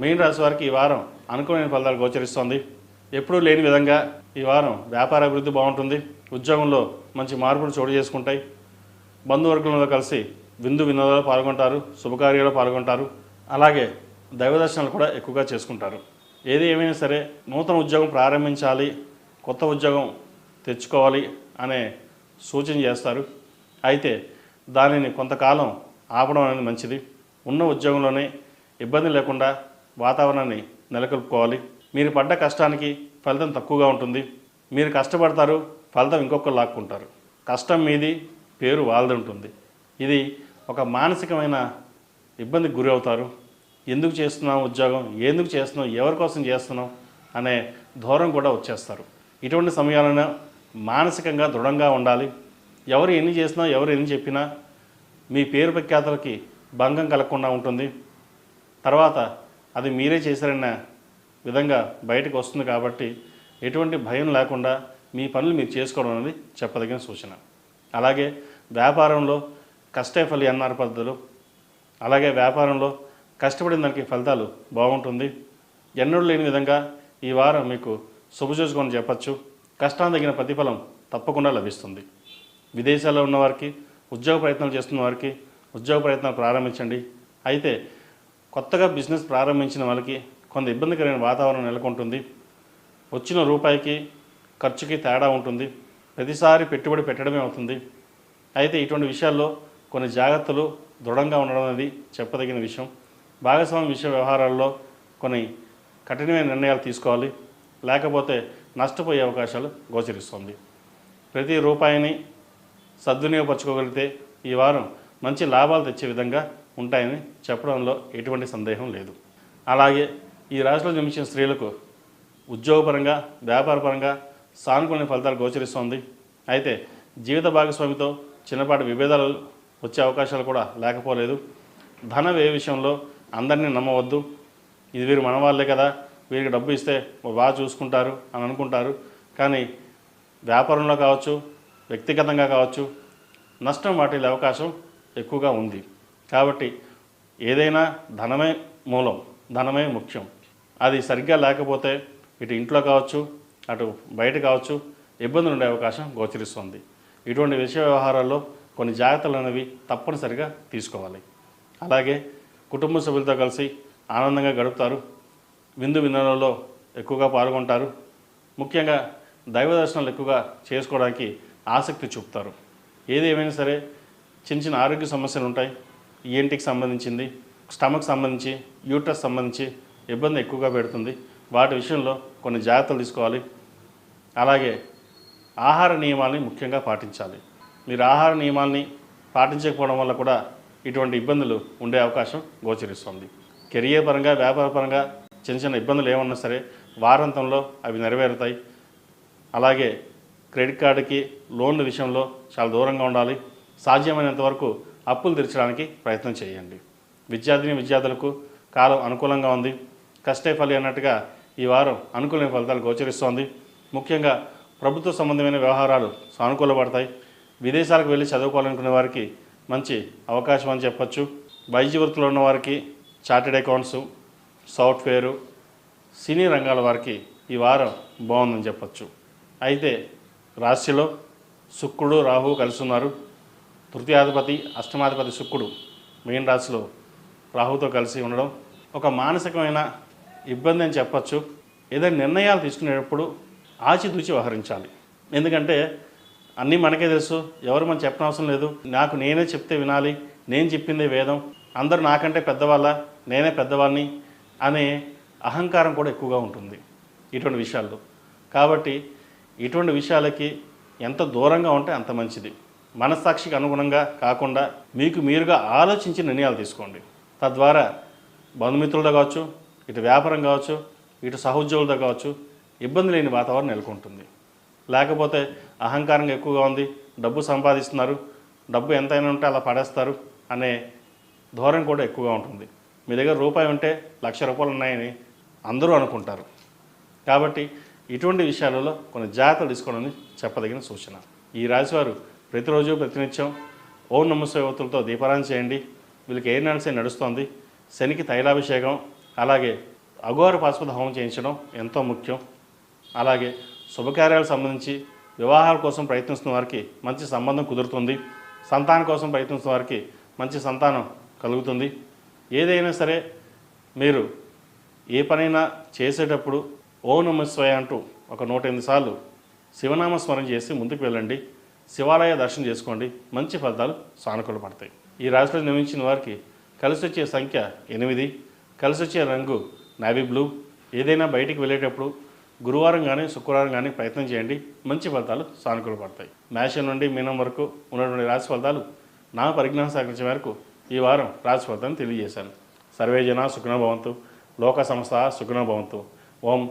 మీన రాశి వారికి ఈ వారం అనుకూలమైన ఫలితాలు గోచరిస్తోంది. ఎప్పుడూ లేని విధంగా ఈ వారం వ్యాపార అభివృద్ధి బాగుంటుంది. ఉద్యోగంలో మంచి మార్పులు చోటు చేసుకుంటాయి. బంధువర్గంలో కలిసి విందు వినోదాలు పాల్గొంటారు, శుభకార్యాలు పాల్గొంటారు. అలాగే దైవ దర్శనాలు కూడా ఎక్కువగా చేసుకుంటారు. ఏది ఏమైనా సరే నూతన ఉద్యోగం ప్రారంభించాలి, కొత్త ఉద్యోగం తెచ్చుకోవాలి అనే సూచన చేస్తారు. అయితే దానిని కొంతకాలం ఆపడం అనేది మంచిది. ఉన్న ఉద్యోగంలోనే ఇబ్బంది లేకుండా వాతావరణాన్ని నెలకొల్పుకోవాలి. మీరు పడ్డ కష్టానికి ఫలితం తక్కువగా ఉంటుంది. మీరు కష్టపడతారు, ఫలితం ఇంకొకరు లాక్కుంటారు. కష్టం మీది, పేరు వాళ్ళది ఉంటుంది. ఇది ఒక మానసికమైన ఇబ్బందికి గురి అవుతారు. ఎందుకు చేస్తున్నాం ఉద్యోగం, ఎందుకు చేస్తున్నాం, ఎవరి కోసం చేస్తున్నాం అనే ధోరణి కూడా వచ్చేస్తారు. ఇటువంటి సమయాలను మానసికంగా దృఢంగా ఉండాలి. ఎవరు ఎన్ని చేసినా, ఎవరు ఎన్ని చెప్పినా మీ పేరు ప్రఖ్యాతులకి భంగం కలగకుండా ఉంటుంది. తర్వాత అది మీరే చేశారన్న విధంగా బయటకు వస్తుంది. కాబట్టి ఎటువంటి భయం లేకుండా మీ పనులు మీరు చేసుకోవడం అనేది చెప్పదగిన సూచన. అలాగే వ్యాపారంలో కష్టే ఫలి అన్నారు పద్ధతులు. అలాగే వ్యాపారంలో కష్టపడిన దానికి ఫలితాలు బాగుంటుంది. ఎన్నడూ లేని విధంగా ఈ వారం మీకు శుభసూచకమని చెప్పచ్చు. కష్టానికి తగిన ప్రతిఫలం తప్పకుండా లభిస్తుంది. విదేశాల్లో ఉన్నవారికి, ఉద్యోగ ప్రయత్నాలు చేస్తున్న వారికి ఉద్యోగ ప్రయత్నాలు ప్రారంభించండి. అయితే కొత్తగా బిజినెస్ ప్రారంభించిన వాళ్ళకి కొంత ఇబ్బందికరమైన వాతావరణం నెలకొంటుంది. వచ్చిన రూపాయికి ఖర్చుకి తేడా ఉంటుంది. ప్రతిసారి పెట్టుబడి పెట్టడమే అవుతుంది. అయితే ఇటువంటి విషయాల్లో కొన్ని జాగ్రత్తలు దృఢంగా ఉండడం అనేది చెప్పదగిన విషయం. భాగస్వామ్య విషయ వ్యవహారాల్లో కొన్ని కఠినమైన నిర్ణయాలు తీసుకోవాలి, లేకపోతే నష్టపోయే అవకాశాలు గోచరిస్తుంది. ప్రతి రూపాయిని సద్వినియోగపరచుకోగలిగితే ఈ వారం మంచి లాభాలు తెచ్చే విధంగా ఉంటాయని చెప్పడంలో ఎటువంటి సందేహం లేదు. అలాగే ఈ రాశిలో జన్మించిన స్త్రీలకు ఉద్యోగపరంగా, వ్యాపారపరంగా సానుకూల ఫలితాలు గోచరిస్తోంది. అయితే జీవిత భాగస్వామితో చిన్నపాటి విభేదాలు వచ్చే అవకాశాలు కూడా లేకపోలేదు. ధన వ్యయ విషయంలో అందరినీ నమ్మవద్దు. ఇది వీరు మన వాళ్ళే కదా, వీరికి డబ్బు ఇస్తే బాగా చూసుకుంటారు అని అనుకుంటారు. కానీ వ్యాపారంలో కావచ్చు, వ్యక్తిగతంగా కావచ్చు, నష్టం వాటిల్లే అవకాశం ఎక్కువగా ఉంది. కాబట్టి ఏదైనా ధనమే మూలం, ధనమే ముఖ్యం. అది సరిగ్గా లేకపోతే ఇటు ఇంట్లో కావచ్చు, అటు బయట కావచ్చు ఇబ్బందులు ఉండే అవకాశం గోచరిస్తుంది. ఇటువంటి విషయ వ్యవహారాల్లో కొన్ని జాగ్రత్తలు అనేవి తప్పనిసరిగా తీసుకోవాలి. అలాగే కుటుంబ సభ్యులతో కలిసి ఆనందంగా గడుపుతారు. విందు వినోదాలలో ఎక్కువగా పాల్గొంటారు. ముఖ్యంగా దైవ దర్శనాలు ఎక్కువగా చేసుకోవడానికి ఆసక్తి చూపుతారు. ఏది ఏమైనా సరే చిన్న చిన్న ఆరోగ్య సమస్యలు ఉంటాయి. ఈఎన్టీకి సంబంధించింది, స్టమక్ సంబంధించి, యూట్రస్ సంబంధించి ఇబ్బంది ఎక్కువగా పెడుతుంది. వాటి విషయంలో కొన్ని జాగ్రత్తలు తీసుకోవాలి. అలాగే ఆహార నియమాల్ని ముఖ్యంగా పాటించాలి. మీరు ఆహార నియమాల్ని పాటించకపోవడం వల్ల కూడా ఇటువంటి ఇబ్బందులు ఉండే అవకాశం గోచరిస్తుంది. కెరియర్ పరంగా, వ్యాపార పరంగా చిన్న చిన్న ఇబ్బందులు ఏమన్నా సరే వారాంతంలో అవి నెరవేరుతాయి. అలాగే క్రెడిట్ కార్డుకి, లోన్ల విషయంలో చాలా దూరంగా ఉండాలి. సాధ్యమైనంత వరకు అప్పులు తీర్చడానికి ప్రయత్నం చేయండి. విద్యార్థులకు కాలం అనుకూలంగా ఉంది. కష్టే ఫలి అన్నట్టుగా ఈ వారం అనుకూలమైన ఫలితాలు గోచరిస్తోంది. ముఖ్యంగా ప్రభుత్వ సంబంధమైన వ్యవహారాలు సానుకూలపడతాయి. విదేశాలకు వెళ్ళి చదువుకోవాలనుకునే వారికి మంచి అవకాశం అని చెప్పచ్చు. వైద్య వృత్తిలో ఉన్న వారికి, చార్టెడ్ అకౌంట్స్, సాఫ్ట్వేరు, సినీ రంగాల వారికి ఈ వారం బాగుందని చెప్పచ్చు. అయితే రాశిలో శుక్రుడు, రాహువు కలిసి ఉన్నారు. తృతీయాధిపతి, అష్టమాధిపతి శుక్రుడు మీన రాశిలో రాహుతో కలిసి ఉండడం ఒక మానసికమైన ఇబ్బంది అని చెప్పచ్చు. ఏదైనా నిర్ణయాలు తీసుకునేటప్పుడు ఆచితూచి వ్యవహరించాలి. ఎందుకంటే అన్నీ మనకే తెలుసు, ఎవరు మనం చెప్పనవసరం లేదు, నాకు నేనే చెప్తే వినాలి, నేను చెప్పిందే వేదం, అందరూ నాకంటే పెద్దవాళ్ళ, నేనే పెద్దవాళ్ళని అనే అహంకారం కూడా ఎక్కువగా ఉంటుంది ఇటువంటి విషయాల్లో. కాబట్టి ఇటువంటి విషయాలకి ఎంత దూరంగా ఉంటే అంత మంచిది. మనస్సాక్షికి అనుగుణంగా కాకుండా మీకు మీరుగా ఆలోచించి నిర్ణయాలు తీసుకోండి. తద్వారా బంధుమిత్రులతో కావచ్చు, ఇటు వ్యాపారం కావచ్చు, ఇటు సహోద్యోగులతో కావచ్చు ఇబ్బంది లేని వాతావరణం నెలకొంటుంది. లేకపోతే అహంకారంగా ఎక్కువగా ఉంది, డబ్బు సంపాదిస్తున్నారు, డబ్బు ఎంతైనా ఉంటే అలా పడేస్తారు అనే ధోరణి కూడా ఎక్కువగా ఉంటుంది. మీ దగ్గర రూపాయి ఉంటే ₹1,00,000 ఉన్నాయని అందరూ అనుకుంటారు. కాబట్టి ఇటువంటి విషయాలలో కొన్ని జాగ్రత్తలు తీసుకోవడానికి చెప్పదగిన సూచన. ఈ రాశివారు ప్రతిరోజు ప్రతినిత్యం ఓం నమః శివాయ ఒత్తులతో దీపారాధన చేయండి. వీళ్ళకి ఏ నడిసే నడుస్తోంది. శనికి తైలాభిషేకం, అలాగే అఘోర పాశుపత హోమం చేయించడం ఎంతో ముఖ్యం. అలాగే శుభకార్యాలకు సంబంధించి వివాహాల కోసం ప్రయత్నిస్తున్న వారికి మంచి సంబంధం కుదురుతుంది. సంతానం కోసం ప్రయత్నిస్తున్న వారికి మంచి సంతానం కలుగుతుంది. ఏదైనా సరే మీరు ఏ పనైనా చేసేటప్పుడు ఓం నమః శివాయ అంటూ ఒక 108 సార్లు శివనామ స్మరణ చేసి ముందుకు వెళ్ళండి. శివాలయ దర్శనం చేసుకోండి. మంచి ఫలితాలు సానుకూల పడతాయి. ఈ రాశిలో నిర్మించిన వారికి కలిసి వచ్చే సంఖ్య 8, కలిసి వచ్చే రంగు నావీ బ్లూ. ఏదైనా బయటికి వెళ్ళేటప్పుడు గురువారం కానీ శుక్రవారం కానీ ప్రయత్నం చేయండి. మంచి ఫలితాలు సానుకూల పడతాయి. మేషం నుండి మీనం వరకు ఉన్నటువంటి రాశి ఫలితాలు నా పరిజ్ఞానం సహకరించే మేరకు ఈ వారం రాశి ఫలితాన్ని తెలియజేశాను. సర్వే జన సుఖినో భవంతు. లోక సంస్థ సుఖినో భవంతు. ఓం